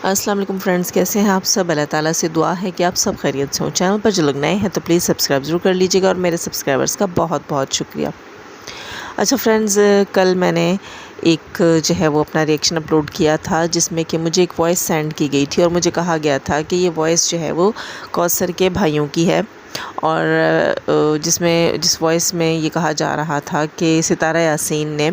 अस्सलाम वालेकुम फ्रेंड्स, कैसे हैं आप सब। अल्लाह ताला से दुआ है कि आप सब खैरियत से हो। चैनल पर जो लोग नए हैं तो प्लीज़ सब्सक्राइब ज़रूर कर लीजिएगा और मेरे सब्सक्राइबर्स का बहुत बहुत शुक्रिया। अच्छा फ्रेंड्स, कल मैंने एक जो है वो अपना रिएक्शन अपलोड किया था जिसमें कि मुझे एक वॉइस सेंड की गई थी और मुझे कहा गया था कि ये वॉइस जो है वो कौसर के भाइयों की है और जिस वॉइस में ये कहा जा रहा था कि सितारा यासीन ने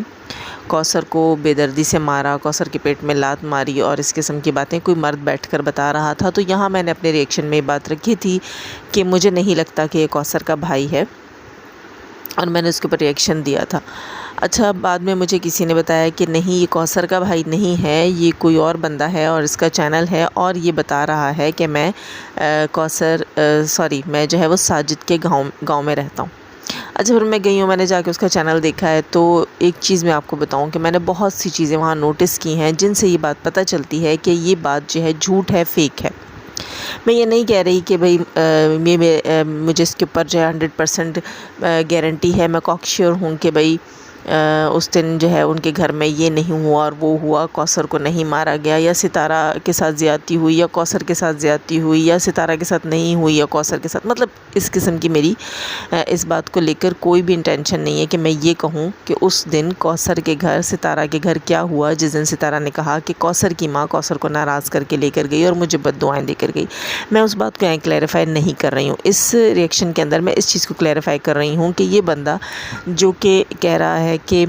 कौसर को बेदर्दी से मारा, कौसर के पेट में लात मारी और इस किस्म की बातें कोई मर्द बैठकर बता रहा था। तो यहाँ मैंने अपने रिएक्शन में ये बात रखी थी कि मुझे नहीं लगता कि ये कौसर का भाई है और मैंने उसके ऊपर रिएक्शन दिया था। अच्छा, बाद में मुझे किसी ने बताया कि नहीं, ये कौसर का भाई नहीं है, ये कोई और बंदा है और इसका चैनल है और ये बता रहा है कि मैं मैं जो है वो साजिद के गाँव में रहता हूँ। अच्छा, फिर मैं गई हूँ, मैंने जाके उसका चैनल देखा है। तो एक चीज़ मैं आपको बताऊँ कि मैंने बहुत सी चीज़ें वहाँ नोटिस की हैं जिनसे ये बात पता चलती है कि ये बात जो है झूठ है, फ़ेक है। मैं ये नहीं कह रही कि भाई मुझे इसके ऊपर जो है 100% गारंटी है, मैं कॉकश्योर हूँ कि भाई उस दिन जो है उनके घर में ये नहीं हुआ और वो हुआ, कौसर को नहीं मारा गया या सितारा के साथ ज़्यादती हुई या कौसर के साथ ज़्यादती हुई या सितारा के साथ नहीं हुई या कौसर के साथ, मतलब इस किस्म की मेरी इस बात को लेकर कोई भी इंटेंशन नहीं है कि मैं ये कहूँ कि उस दिन कौसर के घर, सितारा के घर क्या हुआ जिस दिन सितारा ने कहा कि कौसर की माँ कौसर को नाराज़ करके लेकर गई और मुझे बद्दुआएँ देकर गई। मैं उस बात को यहाँ क्लैरिफाई नहीं कर रही हूँ। इस रिएक्शन के अंदर मैं इस चीज़ को क्लैरिफाई कर रही हूँ कि ये बंदा जो कि कह रहा है कि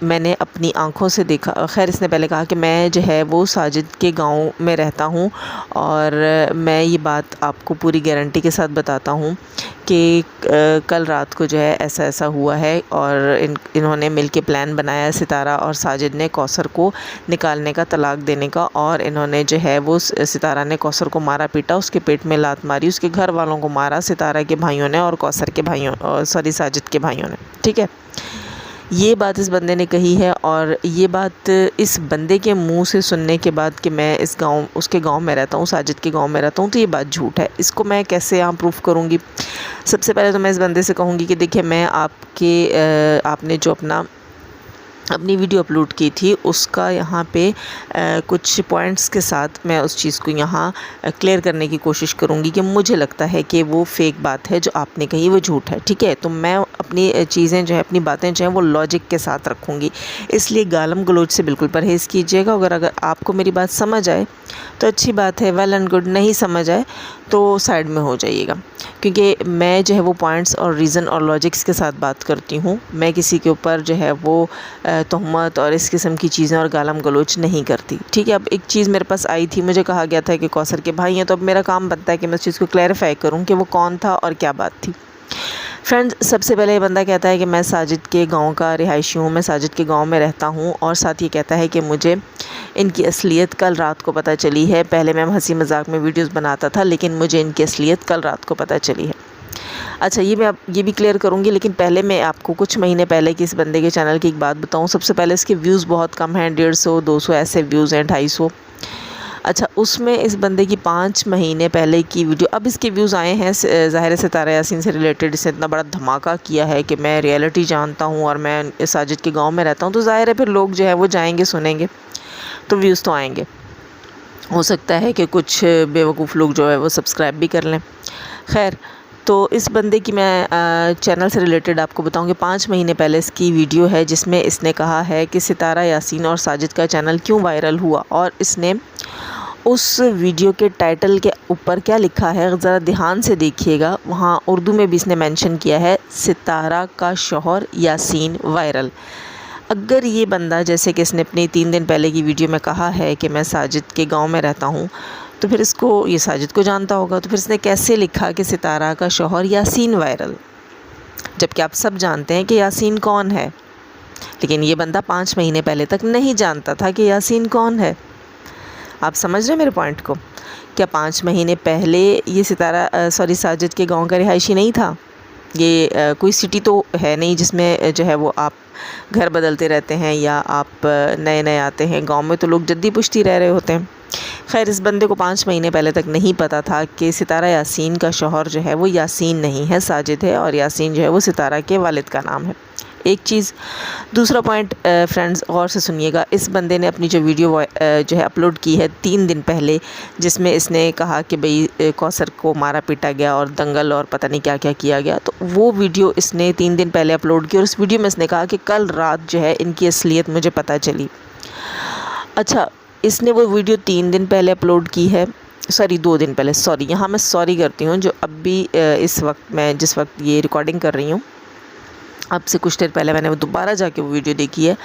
मैंने अपनी आँखों से देखा, खैर इसने पहले कहा कि मैं जो है वो साजिद के गांव में रहता हूं और मैं ये बात आपको पूरी गारंटी के साथ बताता हूं कि कल रात को जो है ऐसा ऐसा हुआ है और इन्होंने मिलके प्लान बनाया है, सितारा और साजिद ने, कौसर को निकालने का, तलाक देने का। और इन्होंने जो है वो सितारा ने कौसर को मारा पीटा, उसके पेट में लात मारी, उसके घर वालों को मारा, सितारा के भाइयों ने और कौसर के भाइयों साजिद के भाइयों ने। ठीक है, ये बात इस बंदे ने कही है और ये बात इस बंदे के मुंह से सुनने के बाद कि मैं उसके गांव में रहता हूँ, साजिद के गांव में रहता हूँ, तो ये बात झूठ है। इसको मैं कैसे यहाँ प्रूफ करूँगी? सबसे पहले तो मैं इस बंदे से कहूँगी कि देखिए, मैं आपने जो अपनी वीडियो अपलोड की थी उसका यहाँ पे कुछ पॉइंट्स के साथ मैं उस चीज़ को यहाँ क्लियर करने की कोशिश करूँगी कि मुझे लगता है कि वो फेक बात है, जो आपने कही वो झूठ है। ठीक है, तो मैं अपनी चीज़ें जो है, अपनी बातें जो हैं वो लॉजिक के साथ रखूँगी, इसलिए गालम गलोच से बिल्कुल परहेज़ कीजिएगा। अगर आपको मेरी बात समझ आए तो अच्छी बात है, वेल एंड गुड, नहीं समझ आए तो साइड में हो जाइएगा, क्योंकि मैं जो है वो पॉइंट्स और रीज़न और लॉजिक्स के साथ बात करती हूँ। मैं किसी के ऊपर जो है वो तोहमत और इस किस्म की चीज़ें और गालम गलोच नहीं करती। ठीक है, अब एक चीज़ मेरे पास आई थी, मुझे कहा गया था कि कौसर के भाई हैं, तो अब मेरा काम बनता है कि मैं उस चीज़ को क्लैरिफाई करूँ कि वो कौन था और क्या बात थी। फ्रेंड्स, सबसे पहले ये बंदा कहता है कि मैं साजिद के गांव का रिहायशी हूँ, मैं साजिद के गांव में रहता हूँ और साथ ये कहता है कि मुझे इनकी असलियत कल रात को पता चली है। पहले मैं हंसी मजाक में वीडियोस बनाता था, लेकिन मुझे इनकी असलियत कल रात को पता चली है। अच्छा, ये भी क्लियर करूँगी, लेकिन पहले मैं आपको कुछ महीने पहले की इस बंदे के चैनल की एक बात बताऊँ। सबसे पहले इसके व्यूज़ बहुत कम हैं, 150 200 ऐसे व्यूज़ हैं, 250। अच्छा, उसमें इस बंदे की 5 महीने पहले की वीडियो, अब इसके व्यूज़ आए हैं, ज़ाहिर है सितारा यासीन से रिलेटेड इसने इतना बड़ा धमाका किया है कि मैं रियलिटी जानता हूँ और मैं साजिद के गांव में रहता हूँ, तो ज़ाहिर है फिर लोग जो है वो जाएंगे, सुनेंगे, तो व्यूज़ तो आएंगे। हो सकता है कि कुछ बेवकूफ़ लोग जो है वो सब्सक्राइब भी कर लें। खैर, तो इस बंदे की मैं चैनल से रिलेटेड आपको बताऊं कि 5 महीने पहले इसकी वीडियो है जिसमें इसने कहा है कि सितारा यासीन और साजिद का चैनल क्यों वायरल हुआ, और इसने उस वीडियो के टाइटल के ऊपर क्या लिखा है ज़रा ध्यान से देखिएगा। वहाँ उर्दू में भी इसने मेंशन किया है, सितारा का शौहर यासीन वायरल। अगर ये बंदा, जैसे कि इसने अपनी 3 दिन पहले की वीडियो में कहा है कि मैं साजिद के गांव में रहता हूँ, तो फिर ये साजिद को जानता होगा, तो फिर इसने कैसे लिखा कि सितारा का शौहर यासीन वायरल, जबकि आप सब जानते हैं कि यासीन कौन है। लेकिन ये बंदा 5 महीने पहले तक नहीं जानता था कि यासीन कौन है। आप समझ रहे हैं मेरे पॉइंट को? क्या 5 महीने पहले ये साजिद के गांव का रिहायशी नहीं था? ये कोई सिटी तो है नहीं जिसमें जो है वो आप घर बदलते रहते हैं या आप नए नए आते हैं। गांव में तो लोग जद्दी पुश्ती रह रहे होते हैं। खैर, इस बंदे को 5 महीने पहले तक नहीं पता था कि सितारा यासीन का शौहर जो है वो यासीन नहीं है, साजिद है, और यासीन जो है वो सितारा के वालिद का नाम है। एक चीज़। दूसरा पॉइंट फ्रेंड्स गौर से सुनिएगा, इस बंदे ने अपनी जो वीडियो जो है अपलोड की है 3 दिन पहले, जिसमें इसने कहा कि भाई कौसर को मारा पीटा गया और दंगल और पता नहीं क्या क्या किया गया, तो वो वीडियो इसने 3 दिन पहले अपलोड की और उस वीडियो में इसने कहा कि कल रात जो है इनकी असलियत मुझे पता चली। अच्छा, इसने वो वीडियो 3 दिन पहले अपलोड की है, सॉरी 2 दिन पहले, सॉरी यहाँ मैं सॉरी करती हूँ, जो अब भी इस वक्त मैं जिस वक्त ये रिकॉर्डिंग कर रही हूँ, अब से कुछ देर पहले मैंने वो दोबारा जाके वो वीडियो देखी है,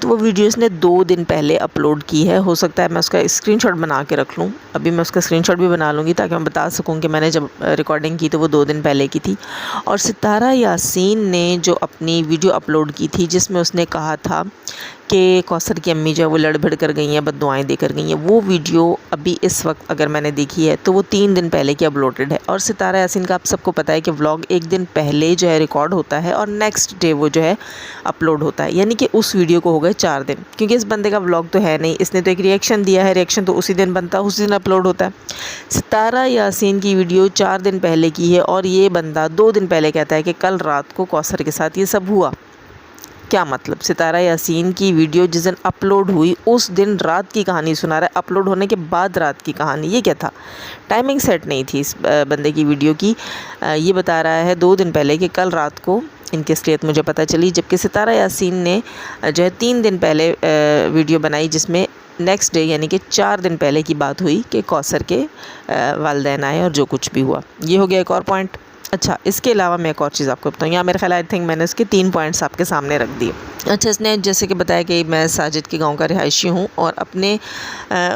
तो वो वीडियो इसने 2 दिन पहले अपलोड की है। हो सकता है मैं उसका स्क्रीनशॉट बना के रख लूँ, अभी मैं उसका स्क्रीनशॉट भी बना लूँगी ताकि मैं बता सकूँ कि मैंने जब रिकॉर्डिंग की तो वो 2 दिन पहले की थी। और सितारा यासीन ने जो अपनी वीडियो अपलोड की थी जिसमें उसने कहा था कि कौसर की अम्मी जो है वो लड़ भिड़ कर गई हैं, बद्दुआएँ देकर गई हैं, वो वीडियो अभी इस वक्त अगर मैंने देखी है तो वो 3 दिन पहले की अपलोडेड है। और सितारा यासीन का आप सबको पता है कि व्लॉग 1 दिन पहले जो है रिकॉर्ड होता है और नेक्स्ट डे वो जो है अपलोड होता है, यानी कि उस वीडियो को हो गए 4 दिन, क्योंकि इस बंदे का व्लॉग तो है नहीं, इसने तो एक रिएक्शन दिया है, रिएक्शन तो उसी दिन बनता है, उसी दिन अपलोड होता है। सितारा यासीन की वीडियो 4 दिन पहले की है और ये बंदा 2 दिन पहले कहता है कि कल रात को कौसर के साथ ये सब हुआ। क्या मतलब, सितारा यासीन की वीडियो जिस दिन अपलोड हुई उस दिन रात की कहानी सुना रहा है, अपलोड होने के बाद रात की कहानी। ये क्या था, टाइमिंग सेट नहीं थी इस बंदे की वीडियो की। ये बता रहा है 2 दिन पहले कि कल रात को इनकी असलियत मुझे पता चली, जबकि सितारा यासीन ने जो है 3 दिन पहले वीडियो बनाई जिसमें नेक्स्ट डे यानी कि 4 दिन पहले की बात हुई कि कौसर के वालिदैन आए और जो कुछ भी हुआ। ये हो गया एक और पॉइंट। अच्छा, इसके अलावा मैं एक और चीज़ आपको बताऊँ, यहाँ मेरे ख्याल आई थिंक मैंने इसके 3 पॉइंट्स आपके सामने रख दिए। अच्छा, इसने जैसे कि बताया कि मैं साजिद के गांव का रिहायशी हूँ और अपने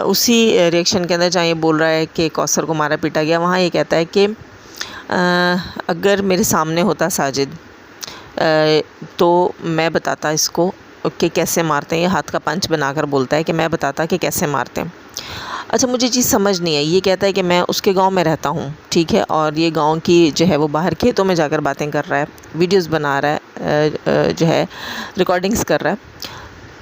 उसी रिएक्शन के अंदर जहाँ ये बोल रहा है कि कौसर को मारा पीटा गया, वहाँ ये कहता है कि अगर मेरे सामने होता साजिद तो मैं बताता इसको कि कैसे मारते हैं। ये हाथ का पंच बनाकर बोलता है कि मैं बताता कि कैसे मारते हैं। अच्छा, मुझे चीज़ समझ नहीं आई, ये कहता है कि मैं उसके गांव में रहता हूँ, ठीक है, और ये गांव की जो है वो बाहर खेतों में जाकर बातें कर रहा है, वीडियोस बना रहा है, जो है रिकॉर्डिंग्स कर रहा है।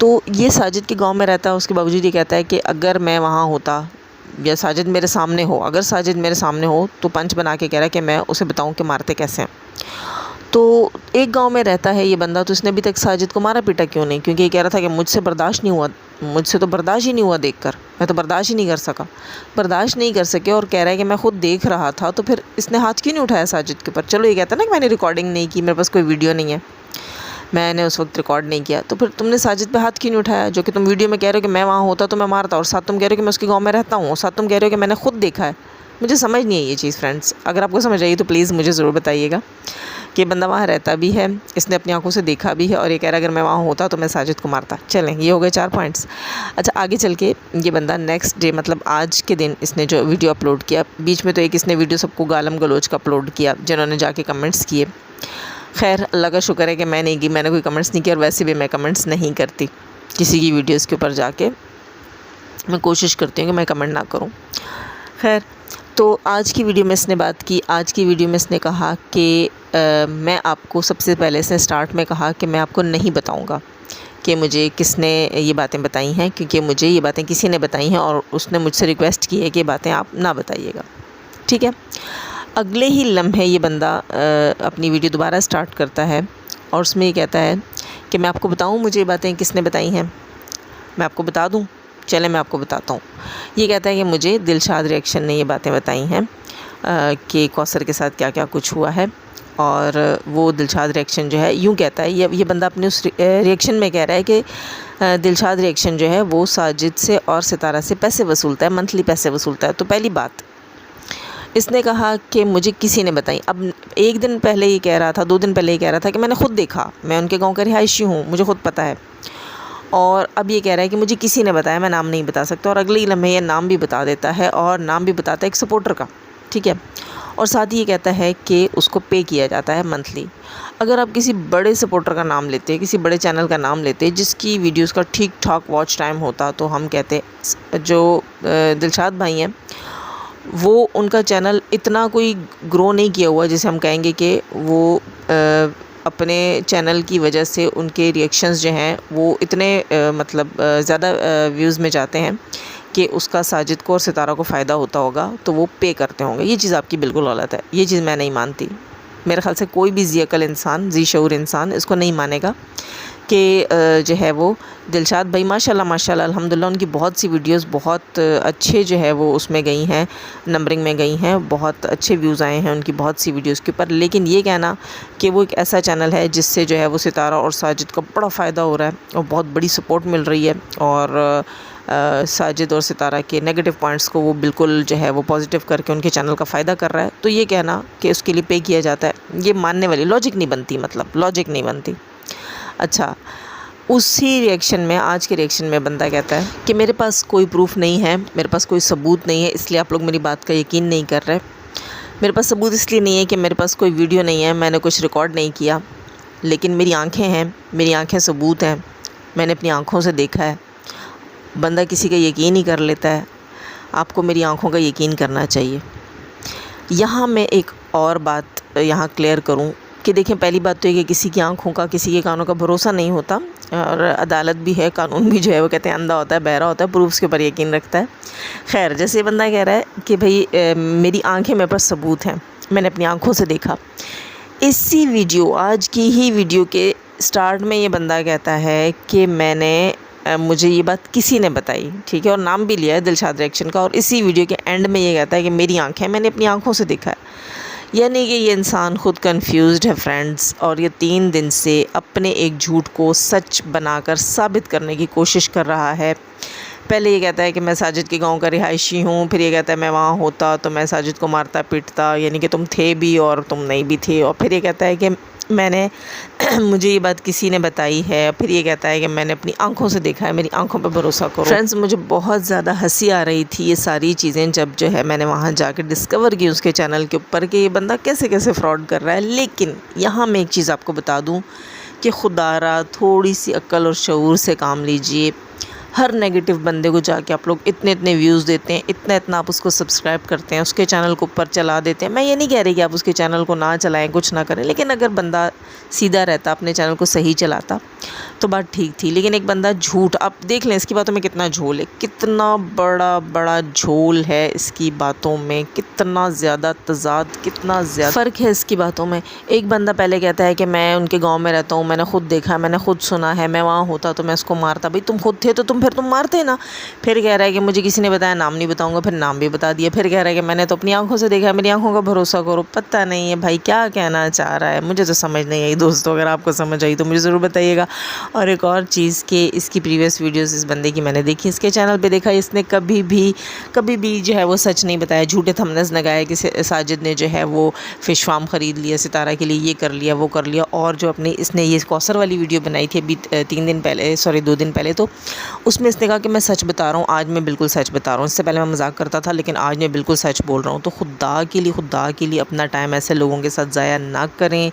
तो ये साजिद के गांव में रहता है, उसके बावजूद ये कहता है कि अगर मैं वहाँ होता या साजिद मेरे सामने हो, अगर साजिद मेरे सामने हो तो पंच बना के कह रहा है कि मैं उसे बताऊँ कि मारते कैसे हैं। तो एक गांव में रहता है ये बंदा, तो इसने अभी तक साजिद को मारा पीटा क्यों नहीं? क्योंकि ये कह रहा था कि मुझसे बर्दाश्त नहीं हुआ, मुझसे तो बर्दाश्त ही नहीं हुआ देखकर, मैं तो बर्दाश्त ही नहीं कर सका, बर्दाश्त नहीं कर सके। और कह रहा है कि मैं खुद देख रहा था, तो फिर इसने हाथ क्यों नहीं उठाया साजिद के ऊपर? चलो, ये कहता है ना कि मैंने रिकॉर्डिंग नहीं की, मेरे पास कोई वीडियो नहीं है, मैंने उस वक्त रिकॉर्ड नहीं किया, तो फिर तुमने साजिद पे हाथ क्यों नहीं उठाया? जो कि तुम वीडियो में कह रहे हो कि मैं वहाँ होता तो मैं मारता, और साथ तुम कह रहे हो कि मैं उसके गाँव में रहता हूँ, और साथ तुम कह रहे हो कि मैंने खुद देखा है। मुझे समझ नहीं है ये चीज़ फ्रेंड्स। अगर आपको समझ आई तो प्लीज़ मुझे ज़रूर बताइएगा कि बंदा वहाँ रहता भी है, इसने अपनी आंखों से देखा भी है, और ये कह रहा है अगर मैं वहाँ होता तो मैं साजिद को मारता। चलें, ये हो गए 4 पॉइंट्स। अच्छा, आगे चल के ये बंदा नेक्स्ट डे मतलब आज के दिन इसने जो वीडियो अपलोड किया, बीच में तो एक इसने वीडियो सबको गालम गलोच का अपलोड किया जिन्होंने जाके कमेंट्स किए। खैर, अल्लाह का शुक्र है कि मैं नहीं की, मैंने कोई कमेंट्स नहीं किया, और वैसे भी मैं कमेंट्स नहीं करती किसी की वीडियोज़ के ऊपर जाके, मैं कोशिश करती हूँ कि मैं कमेंट ना करूँ। खैर, तो आज की वीडियो में इसने बात की, आज की वीडियो में इसने कहा कि मैं आपको सबसे पहले इसने स्टार्ट में कहा कि मैं आपको नहीं बताऊंगा कि मुझे किसने ये बातें बताई हैं, क्योंकि मुझे ये बातें किसी ने बताई हैं और उसने मुझसे रिक्वेस्ट की है कि ये बातें आप ना बताइएगा, ठीक है। अगले ही लम्हे ये बंदा अपनी वीडियो दोबारा स्टार्ट करता है और उसमें ये कहता है कि मैं आपको बताऊँ मुझे ये बातें किसने बताई हैं, मैं आपको बता दूँ। चले, मैं आपको बताता हूँ। ये कहता है कि मुझे दिलशाद रिएक्शन ने ये बातें बताई हैं कि कौसर के साथ क्या क्या कुछ हुआ है, और वो दिलशाद रिएक्शन जो है, यूँ कहता है ये बंदा अपने उस रिएक्शन में कह रहा है कि दिलशाद रिएक्शन जो है वो साजिद से और सितारा से पैसे वसूलता है, मंथली पैसे वसूलता है। तो पहली बात इसने कहा कि मुझे किसी ने बताई। अब 1 दिन पहले ये कह रहा था, 2 दिन पहले ये कह रहा था कि मैंने खुद देखा, मैं उनके गाँव का रिहायशी हूँ, मुझे खुद पता है, और अब ये कह रहा है कि मुझे किसी ने बताया, मैं नाम नहीं बता सकता। और अगले ही लम्हे ये नाम भी बता देता है, और नाम भी बताता है एक सपोर्टर का, ठीक है। और साथ ही ये कहता है कि उसको पे किया जाता है मंथली। अगर आप किसी बड़े सपोर्टर का नाम लेते, किसी बड़े चैनल का नाम लेते जिसकी वीडियोस का ठीक ठाक वॉच टाइम होता, तो हम कहते जो दिलशाद भाई हैं वो उनका चैनल इतना कोई ग्रो नहीं किया हुआ जिसे हम कहेंगे कि वो अपने चैनल की वजह से उनके रिएक्शंस जो हैं वो इतने मतलब ज़्यादा व्यूज़ में जाते हैं कि उसका साजिद को और सितारा को फ़ायदा होता होगा, तो वो पे करते होंगे। ये चीज़ आपकी बिल्कुल गलत है, ये चीज़ मैं नहीं मानती। मेरे ख़्याल से कोई भी ज़ी अक़ल इंसान, ज़ी शऊर इंसान इसको नहीं मानेगा कि जो है वो दिलशाद भाई माशाल्लाह अल्हम्दुलिल्लाह उनकी बहुत सी वीडियोस बहुत अच्छे जो है वो उसमें गई हैं, नंबरिंग में गई हैं, बहुत अच्छे व्यूज़ आए हैं उनकी बहुत सी वीडियोस के ऊपर। लेकिन ये कहना कि वो एक ऐसा चैनल है जिससे जो है वो सितारा और साजिद को बड़ा फ़ायदा हो रहा है और बहुत बड़ी सपोर्ट मिल रही है, और साजिद और सितारा के नेगेटिव पॉइंट्स को वो बिल्कुल जो है वो पॉजिटिव करके उनके चैनल का फ़ायदा कर रहा है, तो ये कहना कि उसके लिए पे किया जाता है, ये मानने वाली लॉजिक नहीं बनती, मतलब लॉजिक नहीं बनती। अच्छा, उसी रिएक्शन में, आज के रिएक्शन में बंदा कहता है कि मेरे पास कोई प्रूफ नहीं है, मेरे पास कोई सबूत नहीं है, इसलिए आप लोग मेरी बात का यकीन नहीं कर रहे। मेरे पास सबूत इसलिए नहीं है कि मेरे पास कोई वीडियो नहीं है, मैंने कुछ रिकॉर्ड नहीं किया, लेकिन मेरी आंखें हैं, मेरी आंखें सबूत हैं, मैंने अपनी आंखों से देखा है। बंदा किसी का यकीन ही कर लेता है, आपको मेरी आंखों का यकीन करना चाहिए। यहाँ मैं एक और बात यहाँ क्लियर करूँ कि देखें, पहली बात तो ये कि किसी की आंखों का, किसी के कानों का भरोसा नहीं होता, और अदालत भी है, कानून भी जो है वो कहते हैं अंधा होता है, बहरा होता है, प्रूफ्स के ऊपर यकीन रखता है। खैर, जैसे बंदा कह रहा है कि भाई मेरी आंखें, मेरे पास सबूत हैं, मैंने अपनी आंखों से देखा। इसी वीडियो, आज की ही वीडियो के स्टार्ट में ये बंदा कहता है कि मुझे ये बात किसी ने बताई, ठीक है, और नाम भी लिया है दिलशाद रिएक्शन का, और इसी वीडियो के एंड में ये कहता है कि मेरी आंखें, मैंने अपनी आंखों से देखा है। यानी कि ये इंसान ख़ुद कंफ्यूज्ड है फ्रेंड्स, और ये 3 दिन से अपने एक झूठ को सच बनाकर साबित करने की कोशिश कर रहा है। पहले ये कहता है कि मैं साजिद के गांव का रिहायशी हूँ, फिर ये कहता है मैं वहाँ होता तो मैं साजिद को मारता पीटता, यानी कि तुम थे भी और तुम नहीं भी थे, और फिर ये कहता है कि मैंने मुझे ये बात किसी ने बताई है, फिर ये कहता है कि मैंने अपनी आंखों से देखा है, मेरी आंखों पर भरोसा करो। फ्रेंड्स, मुझे बहुत ज़्यादा हंसी आ रही थी ये सारी चीज़ें जब जो है मैंने वहाँ जाकर डिस्कवर की उसके चैनल के ऊपर कि ये बंदा कैसे कैसे फ्रॉड कर रहा है। लेकिन यहाँ मैं एक चीज़ आपको बता दूँ कि खुदारा थोड़ी सी अक्ल और शऊर से काम लीजिए। हर नेगेटिव बंदे को जाके आप लोग इतने इतने व्यूज़ देते हैं, इतना इतना आप उसको सब्सक्राइब करते हैं, उसके चैनल को ऊपर चला देते हैं। मैं ये नहीं कह रही कि आप उसके चैनल को ना चलाएं, कुछ ना करें, लेकिन अगर बंदा सीधा रहता, अपने चैनल को सही चलाता तो बात ठीक थी। लेकिन एक बंदा झूठ, आप देख लें इसकी बातों में कितना झोल है, कितना बड़ा बड़ा झोल है इसकी बातों में, कितना ज़्यादा तज़ाद, कितना ज़्यादा फ़र्क है इसकी बातों में। एक बंदा पहले कहता है कि मैं उनके गाँव में रहता हूँ, मैंने खुद देखा, मैंने खुद सुना है, मैं वहाँ होता तो मैं उसको मारता। भाई तुम खुद थे तो फिर तुम मारते ना। फिर कह रहा है कि मुझे किसी ने बताया, नाम नहीं बताऊंगा, फिर नाम भी बता दिया। फिर कह रहा है कि मैंने तो अपनी आंखों से देखा है, मेरी आंखों का भरोसा करो। पता नहीं है भाई क्या कहना चाह रहा है, मुझे तो समझ नहीं आई। दोस्तों, अगर आपको समझ आई तो मुझे ज़रूर बताइएगा। और एक और चीज़ कि इसकी प्रीवियस वीडियोस इस बंदे की मैंने देखी, इसके चैनल पे देखा, इसने कभी भी जो है वो सच नहीं बताया, झूठे थंबनेल्स लगाए कि साजिद ने जो है वो फ़िश फार्म ख़रीद लिया सितारा के लिए, ये कर लिया, वो कर लिया। और जो अपनी इसने ये कौसर वाली वीडियो बनाई थी अभी 2 दिन पहले, तो उसमें इसने कहा कि मैं सच बता रहा हूँ, आज मैं बिल्कुल सच बता रहा हूँ। इससे पहले मैं मजाक करता था, लेकिन आज मैं बिल्कुल सच बोल रहा हूँ। तो खुदा के लिए अपना टाइम ऐसे लोगों के साथ ज़ाया ना करें,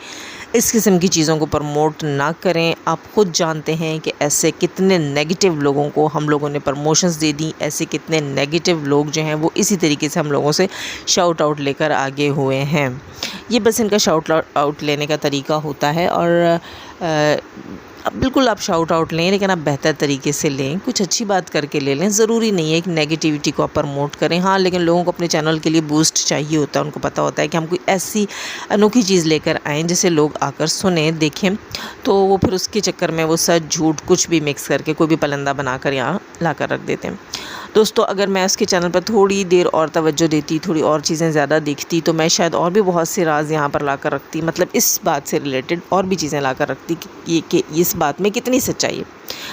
इस किस्म की चीज़ों को प्रमोट ना करें। आप खुद जानते हैं कि ऐसे कितने नेगेटिव लोगों को हम लोगों ने प्रमोशंस दे दी, ऐसे कितने नेगेटिव लोग जो हैं वो इसी तरीके से हम लोगों से शाउट आउट लेकर आगे हुए हैं। ये बस इनका शाउट आउट लेने का तरीका होता है, और अब बिल्कुल आप शाउट आउट लें, लेकिन आप बेहतर तरीके से लें, कुछ अच्छी बात करके ले लें। ज़रूरी नहीं है कि नेगेटिविटी को आप प्रमोट करें। हाँ, लेकिन लोगों को अपने चैनल के लिए बूस्ट चाहिए होता है, उनको पता होता है कि हम कोई ऐसी अनोखी चीज़ लेकर आएँ जिसे लोग आकर सुनें, देखें, तो वो फिर उसके चक्कर में वो सच झूठ कुछ भी मिक्स करके कोई भी पलंदा बनाकर यहाँ ला कर रख देते हैं। दोस्तों, अगर मैं उसके चैनल पर थोड़ी देर और तवज्जो देती, थोड़ी और चीज़ें ज़्यादा देखती, तो मैं शायद और भी बहुत से राज यहाँ पर ला कर रखती, मतलब इस बात से रिलेटेड और भी चीज़ें ला कर रखती कि इस बात में कितनी सच्चाई है।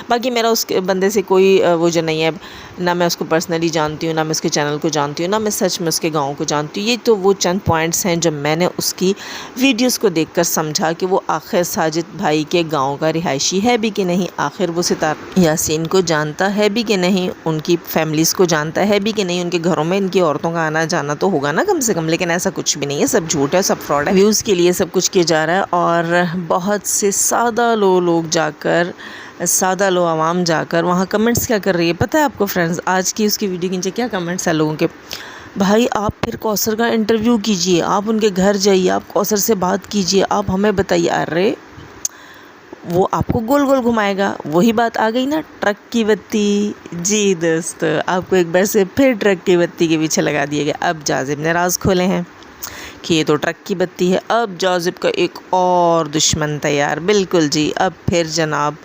बाकी मेरा उस बंदे से कोई वो जो नहीं है, ना मैं उसको पर्सनली जानती हूँ, ना मैं उसके चैनल को जानती हूँ, ना मैं सच में उसके गाँव को जानती हूँ। ये तो वो चंद पॉइंट्स हैं जो मैंने उसकी वीडियोस को देखकर समझा कि वो आखिर साजिद भाई के गाँव का रिहायशी है भी कि नहीं, आखिर वो सितारा यासीन को जानता है भी कि नहीं, उनकी फैमिलीज़ को जानता है भी कि नहीं, उनके घरों में इनकी औरतों का आना जाना तो होगा ना कम से कम। लेकिन ऐसा कुछ भी नहीं है, सब झूठ है, सब फ्रॉड है, व्यूज़ के लिए सब कुछ किया जा रहा है। और बहुत से सादा आवाम जाकर वहाँ कमेंट्स क्या कर रही है पता है आपको फ्रेंड्स? आज की उसकी वीडियो के नीचे क्या कमेंट्स है लोगों के, भाई आप फिर कौसर का इंटरव्यू कीजिए, आप उनके घर जाइए, आप कौसर से बात कीजिए, आप हमें बताइए। अरे वो आपको गोल गोल घुमाएगा। वही बात आ गई ना, ट्रक की बत्ती। जी दोस्तों, आपको एक बार से फिर ट्रक की बत्ती के पीछे लगा दिया गया। अब जाजिब ने राज खोले हैं कि ये तो ट्रक की बत्ती है। अब जाज़िब का एक और दुश्मन तैयार, बिल्कुल जी। अब फिर जनाब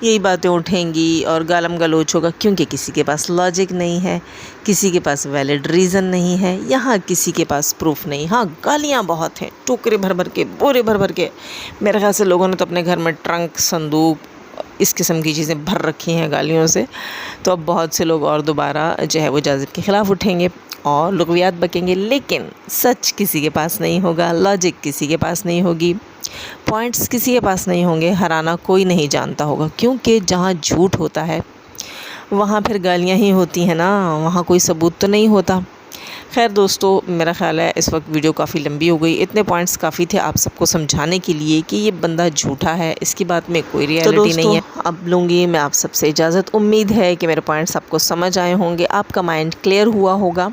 यही बातें उठेंगी और गालम गलोच होगा, क्योंकि किसी के पास लॉजिक नहीं है, किसी के पास वैलिड रीज़न नहीं है, यहाँ किसी के पास प्रूफ नहीं। हाँ, गालियाँ बहुत हैं, टोकरे भर भर के, बोरे भर भर के। मेरे ख्याल से लोगों ने तो अपने घर में ट्रंक, संदूक, इस किस्म की चीज़ें भर रखी हैं गालियों से। तो अब बहुत से लोग और दोबारा जो है वो जाज़िब के ख़िलाफ़ उठेंगे और लुग़वियात बकेंगे, लेकिन सच किसी के पास नहीं होगा, लॉजिक किसी के पास नहीं होगी, पॉइंट्स किसी के पास नहीं होंगे, हराना कोई नहीं जानता होगा। क्योंकि जहाँ झूठ होता है वहाँ फिर गालियाँ ही होती हैं ना, वहाँ कोई सबूत तो नहीं होता। खैर दोस्तों, मेरा ख़्याल है इस वक्त वीडियो काफ़ी लंबी हो गई। इतने पॉइंट्स काफ़ी थे आप सबको समझाने के लिए कि ये बंदा झूठा है, इसकी बात में कोई रियलिटी नहीं है। अब लूँगी मैं आप सबसे इजाज़त। उम्मीद है कि मेरे पॉइंट्स आपको समझ आए होंगे, आपका माइंड क्लियर हुआ होगा।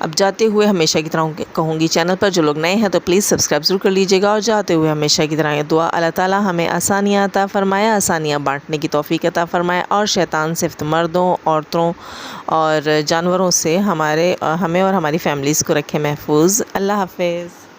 अब जाते हुए हमेशा की तरह कहूँगी, चैनल पर जो लोग नए हैं तो प्लीज़ सब्सक्राइब ज़रूर कर लीजिएगा। और जाते हुए हमेशा की तरह ये दुआ, अल्लाह ताला हमें आसानियाँ अता फ़रमाए, आसानियाँ बाँटने की तौफ़ीक अता फ़रमाए, और शैतान से मर्दों, औरतों और जानवरों से हमें और हमारी फ़ैमिलीज़ को रखे महफूज़। अल्लाह हाफ़िज़।